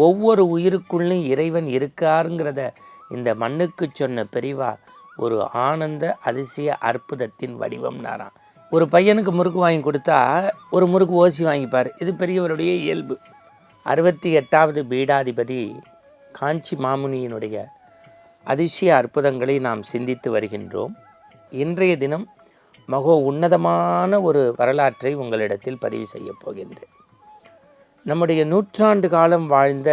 ஒவ்வொரு உயிருக்குள்ளும் இறைவன் இருக்காருங்கிறத இந்த மண்ணுக்கு சொன்ன பெரியவா ஒரு ஆனந்த அதிசய அற்புதத்தின் வடிவம்னாராம். ஒரு பையனுக்கு முறுக்கு வாங்கி கொடுத்தா ஒரு முறுக்கு ஓசி வாங்கிப்பார். இது பெரியவருடைய இயல்பு. 68வது பீடாதிபதி காஞ்சி மாமுனியினுடைய அதிசய அற்புதங்களை நாம் சிந்தித்து வருகின்றோம். இன்றைய தினம் மகோ உன்னதமான ஒரு வரலாற்றை உங்களிடத்தில் பதிவு செய்யப் போகின்றேன். நம்முடைய நூற்றாண்டு காலம் வாழ்ந்த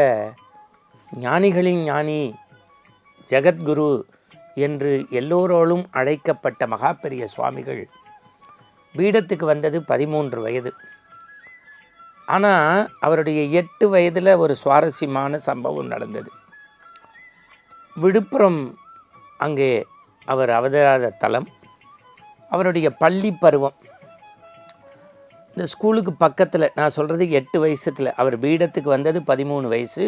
ஞானிகளின் ஞானி, ஜெகத்குரு என்று எல்லோரோடும் அழைக்கப்பட்ட மகாபெரிய சுவாமிகள் பீடத்துக்கு வந்தது 13 வயது. ஆனால் அவருடைய 8 வயதில் ஒரு சுவாரஸ்யமான சம்பவம் நடந்தது. விழுப்புரம் அங்கே அவர் அவதார தலம். அவருடைய பள்ளி பருவம் இந்த ஸ்கூலுக்கு பக்கத்தில், நான் சொல்கிறது 8 வயசுல. அவர் பீடத்துக்கு வந்தது 13 வயசு.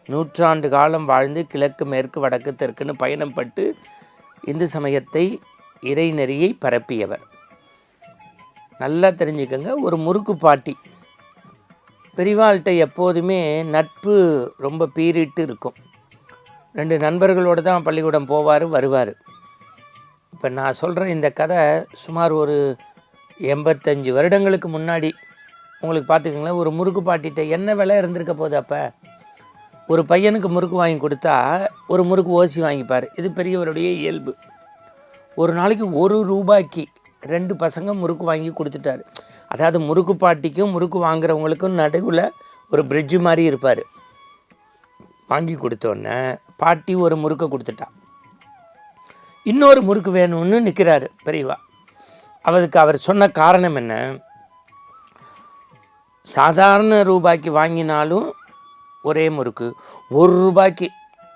நூற்றாண்டு காலம் வாழ்ந்து கிழக்கு மேற்கு வடக்கு தெற்குன்னு பயணம் பட்டு இந்து சமயத்தை இறைநெறியை பரப்பியவர். நல்லா தெரிஞ்சுக்கங்க, ஒரு முறுக்கு பாட்டி. பெரியவாள்கிட்ட எப்போதுமே நட்பு ரொம்ப பீறிட்டு இருக்கும். 2 நண்பர்களோடு தான் பள்ளிக்கூடம் போவார் வருவார். இப்போ நான் சொல்கிற இந்த கதை சுமார் ஒரு 85 வருடங்களுக்கு முன்னாடி. உங்களுக்கு பார்த்துக்கங்களேன், ஒரு முறுக்கு பாட்டிகிட்ட என்ன விலை இருந்திருக்க போகுது. அப்போ ஒரு பையனுக்கு முறுக்கு வாங்கி கொடுத்தா ஒரு முறுக்கு ஓசி வாங்கிப்பார். இது பெரியவருடைய இயல்பு. ஒரு நாளைக்கு 1 ரூபாய்க்கு 2 பசங்க முறுக்கு வாங்கி கொடுத்துட்டாரு. அதாவது முறுக்கு பாட்டிக்கும் முறுக்கு வாங்குறவங்களுக்கும் நடுவில் ஒரு பிரிட்ஜு மாதிரி இருப்பார். வாங்கி கொடுத்தோன்னே பாட்டி ஒரு முறுக்கை கொடுத்துட்டா. இன்னொரு முறுக்கு வேணும்னு நிற்கிறாரு பெரியவா. அவருக்கு அவர் சொன்ன காரணம் என்ன? சாதாரண ரூபாய்க்கு வாங்கினாலும் ஒரே முறுக்கு, 1 ரூபாய்க்கு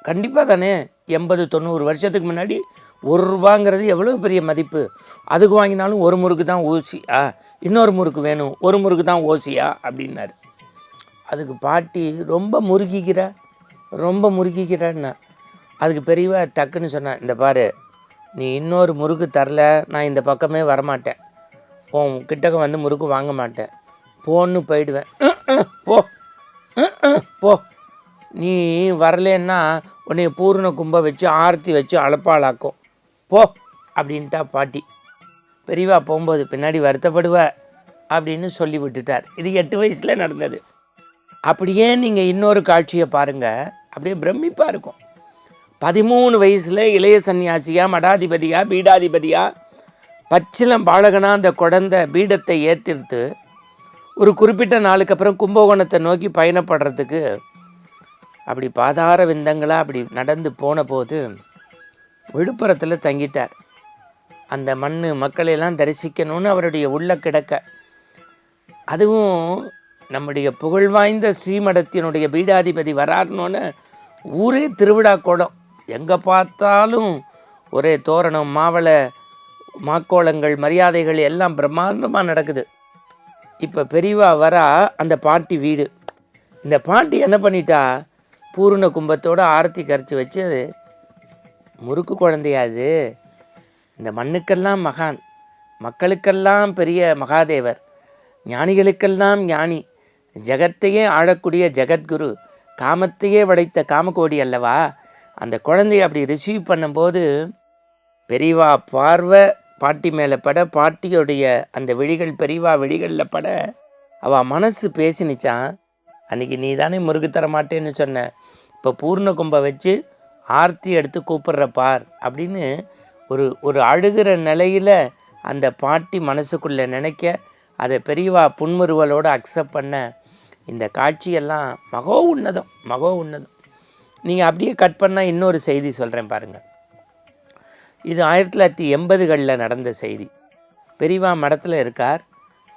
கண்டிப்பாக தானே. 80-90 வருஷத்துக்கு முன்னாடி 1 ரூபாங்கிறது எவ்வளோ பெரிய மதிப்பு. அதுக்கு வாங்கினாலும் ஒரு முறுக்கு தான் ஓசியா, இன்னொரு முறுக்கு வேணும், ஒரு முறுக்கு தான் ஓசியா அப்படின்னாரு. அதுக்கு பாட்டி ரொம்ப முறுகிக்கிறன்னா. அதுக்கு பெரியவா டக்குன்னு சொன்னேன், இந்த பாரு, நீ இன்னொரு முறுக்கு தரல, நான் இந்த பக்கமே வரமாட்டேன், உன் கிட்டக்க வந்து முறுக்கு வாங்க மாட்டேன், போன்னு போயிடுவேன். போ போ, நீ வரலன்னா உன்னை பூர்ண கும்ப வச்சு ஆர்த்தி வச்சு அழப்பாளாக்கும், போ அப்படின்ட்டா பாட்டி. பெரியவா போகும்போது பின்னாடி வருத்தப்படுவ அப்படின்னு சொல்லி விட்டுட்டார். இது 8 வயசில் நடந்தது. அப்படியே நீங்கள் இன்னொரு காட்சியை பாருங்கள், அப்படியே பிரமிப்பாக இருக்கும். 13 வயசில் இளைய சன்னியாசியாக, மடாதிபதியாக, பீடாதிபதியாக, பச்சிலம் பாலகனாக அந்த குழந்தை பீடத்தை ஏற்றிருத்து ஒரு குறிப்பிட்ட நாளுக்கு அப்புறம் கும்பகோணத்தை நோக்கி பயணப்படுறதுக்கு அப்படி பாதார விந்தங்களாக அப்படி நடந்து போன போது விழுப்புரத்தில் தங்கிட்டார். அந்த மக்களையெல்லாம் தரிசிக்கணும்னு அவருடைய உள்ள கிடக்க. அதுவும் நம்முடைய புகழ்வாய்ந்த ஸ்ரீமடத்தினுடைய பீடாதிபதி வராருனோன்னு ஊரே திருவிழா கோலம். எங்கே பார்த்தாலும் ஒரே தோரணம், மாவளை, மாக்கோளங்கள், மரியாதைகள் எல்லாம் பிரம்மாண்டமாக நடக்குது. இப்போ பெரியவா வரா அந்த பாட்டி வீடு. இந்த பாட்டி என்ன பண்ணிட்டா, பூர்ண கும்பத்தோடு ஆரத்தி கரைச்சி வச்சு, முறுக்கு குழந்தையாது, இந்த மண்ணுக்கெல்லாம் மகான், மக்களுக்கெல்லாம் பெரிய மகாதேவர், ஞானிகளுக்கெல்லாம் ஞானி, ஜகத்தையே ஆளக்கூடிய ஜெகத்குரு, காமத்தையே படைத்த காமகோடி அல்லவா, அந்த குழந்தைய அப்படி ரிசீவ் பண்ணும்போது பெரியவா பார்வை பாட்டி மேலே பட, பாட்டியோடைய அந்த விழிகள் பெரியவா விழிகளில் பட, அவள் மனசு பேசினிச்சான், அன்றைக்கி நீ தானே முறுக்கு தர மாட்டேன்னு சொன்ன, இப்போ பூர்ண கும்பை வச்சு ஆர்த்தி எடுத்து கூப்பிட்ற பார் அப்படின்னு ஒரு அழுகிற நிலையில் அந்த பாட்டி மனசுக்குள்ளே நினைக்க, அதை பெரியவா புன்முறுவலோடு அக்செப்ட் பண்ண, இந்த காட்சியெல்லாம் மகோ உன்னதம். நீங்கள் அப்படியே கட் பண்ணால் இன்னொரு செய்தி சொல்கிறேன் பாருங்கள். இது 1980களில் நடந்த செய்தி. பெரியவா மடத்தில் இருக்கார்.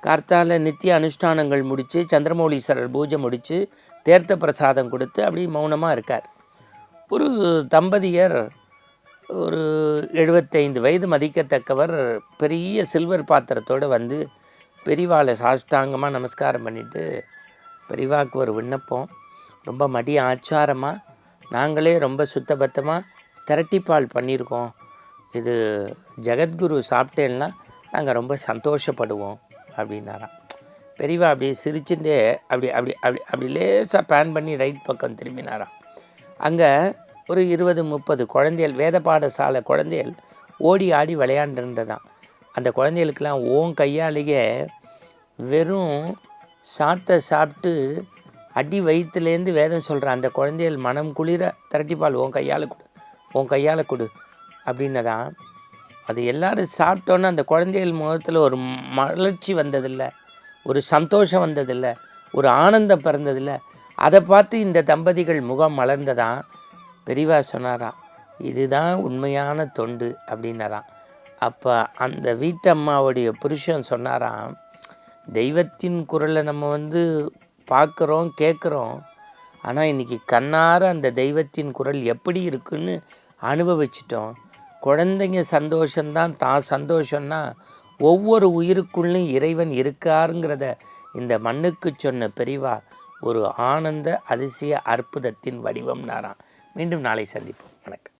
கார்த்தால நித்திய அனுஷ்டானங்கள் முடித்து, சந்திரமௌலீஸ்வரர் பூஜை முடித்து, தேர்த்த பிரசாதம் கொடுத்து அப்படி மௌனமாக இருக்கார். ஒரு தம்பதியர், ஒரு 75 வயது மதிக்கத்தக்கவர், பெரிய சில்வர் பாத்திரத்தோடு வந்து பெரியவாளை சாஷ்டாங்கமாக நமஸ்காரம் பண்ணிவிட்டு, பெரியவாவுக்கு ஒரு விண்ணப்பம், ரொம்ப மடி ஆச்சாரமாக நாங்களே ரொம்ப சுத்தபத்தமாக திரட்டிப்பால் பண்ணியிருக்கோம், இது ஜெகத்குரு சாப்பிட்டேன்னா நாங்கள் ரொம்ப சந்தோஷப்படுவோம் அப்படின்னாராம். பெரியவா அப்படியே சிரிச்சுட்டே அப்படி அப்படி அப்படி அப்படி லேசாக பேன் பண்ணி ரைட் பக்கம் திரும்பினாராம். அங்கே ஒரு 20-30 குழந்தைகள், வேத பாடசாலை குழந்தைகள் ஓடி ஆடி விளையாண்டுருந்ததான். அந்த குழந்தைகளுக்கெல்லாம் ஓன் கையாலேயே வெறும் சாத்தை சாப்பிட்டு அடி வயிற்றுலேருந்து வேதம் சொல்கிற அந்த குழந்தைகள் மனம் குளிர திரட்டிப்பால் உன் கையால் கொடு அப்படின்னதான். அது எல்லோரும் சாப்பிட்டோன்னே அந்த குழந்தைகள் முகத்தில் ஒரு மலர்ச்சி வந்ததில்லை, ஒரு சந்தோஷம் வந்ததில்லை, ஒரு ஆனந்தம் பிறந்ததில்லை. அதை பார்த்து இந்த தம்பதிகள் முகம் மலர்ந்ததான். பெரியவா சொன்னாராம், இதுதான் உண்மையான தொண்டு அப்படின்னாராம். அப்போ அந்த வீட்டம்மாவுடைய புருஷன் சொன்னாராம், தெய்வத்தின் குரலை நம்ம பார்க்குறோம் கேட்குறோம், ஆனால் இன்றைக்கி கண்ணார அந்த தெய்வத்தின் குரல் எப்படி இருக்குன்னு அனுபவிச்சிட்டோம். குழந்தைங்க சந்தோஷந்தான் தான் சந்தோஷம்னா ஒவ்வொரு உயிருக்குள்ளும் இறைவன் இருக்காருங்கிறத இந்த மண்ணுக்கு சொன்ன பெரியவா ஒரு ஆனந்த அதிசய அற்புதத்தின் வடிவம்னாராம். மீண்டும் நாளை சந்திப்போம். வணக்கம்.